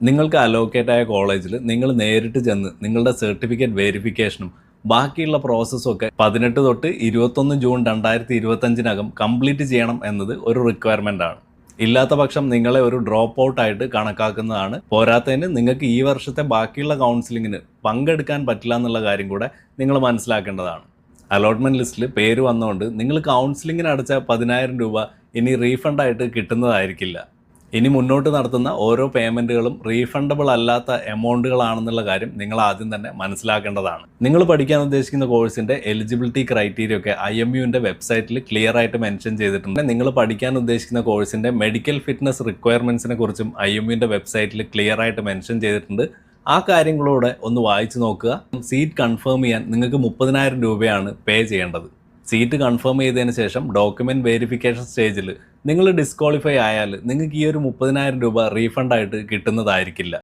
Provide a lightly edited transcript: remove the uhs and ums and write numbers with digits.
നിങ്ങൾക്ക് അലോക്കേറ്റ് ആയ കോളേജിൽ നിങ്ങൾ നേരിട്ട് ചെന്ന് നിങ്ങളുടെ സർട്ടിഫിക്കറ്റ് വെരിഫിക്കേഷനും ബാക്കിയുള്ള പ്രോസസ്സും ഒക്കെ 18 തൊട്ട് 21 ജൂൺ 2025 കംപ്ലീറ്റ് ചെയ്യണം എന്നത് ഒരു റിക്വയർമെൻ്റ് ആണ്. ഇല്ലാത്ത പക്ഷം നിങ്ങളെ ഒരു ഡ്രോപ്പ് ഔട്ട് ആയിട്ട് കണക്കാക്കുന്നതാണ്. പോരാത്തതിന് നിങ്ങൾക്ക് ഈ വർഷത്തെ ബാക്കിയുള്ള കൗൺസിലിങ്ങിന് പങ്കെടുക്കാൻ പറ്റില്ല എന്നുള്ള കാര്യം കൂടെ നിങ്ങൾ മനസ്സിലാക്കേണ്ടതാണ്. അലോട്ട്മെൻറ്റ് ലിസ്റ്റിൽ പേര് വന്നുകൊണ്ട് നിങ്ങൾ കൗൺസിലിങ്ങിന് അടച്ച 10,000 രൂപ ഇനി റീഫണ്ടായിട്ട് കിട്ടുന്നതായിരിക്കില്ല. ഇനി മുന്നോട്ട് നടത്തുന്ന ഓരോ പേയ്മെൻറ്റുകളും റീഫണ്ടബിൾ അല്ലാത്ത എമൗണ്ടുകളാണെന്നുള്ള കാര്യം നിങ്ങൾ ആദ്യം തന്നെ മനസ്സിലാക്കേണ്ടതാണ്. നിങ്ങൾ പഠിക്കാൻ ഉദ്ദേശിക്കുന്ന കോഴ്സിൻ്റെ എലിജിബിലിറ്റി ക്രൈറ്റീരിയ ഒക്കെ IMUവിൻ്റെ വെബ്സൈറ്റിൽ ക്ലിയർ ആയിട്ട് മെൻഷൻ ചെയ്തിട്ടുണ്ട്. നിങ്ങൾ പഠിക്കാൻ ഉദ്ദേശിക്കുന്ന കോഴ്സിൻ്റെ മെഡിക്കൽ ഫിറ്റ്നസ് റിക്വയർമെൻറ്റ്സിനെ കുറിച്ചും IMUവിൻ്റെ വെബ്സൈറ്റിൽ ക്ലിയർ ആയിട്ട് മെൻഷൻ ചെയ്തിട്ടുണ്ട്. ആ കാര്യങ്ങളോടെ ഒന്ന് വായിച്ചു നോക്കുക. സീറ്റ് കൺഫേം ചെയ്യാൻ നിങ്ങൾക്ക് 30,000 രൂപയാണ് പേ ചെയ്യേണ്ടത്. സീറ്റ് കൺഫേം ചെയ്തതിന് ശേഷം ഡോക്യുമെൻറ്റ് വെരിഫിക്കേഷൻ സ്റ്റേജിൽ നിങ്ങൾ ഡിസ്ക്വാളിഫൈ ആയാൽ നിങ്ങൾക്ക് ഈ ഒരു 30,000 രൂപ റീഫണ്ടായിട്ട് കിട്ടുന്നതായിരിക്കില്ല.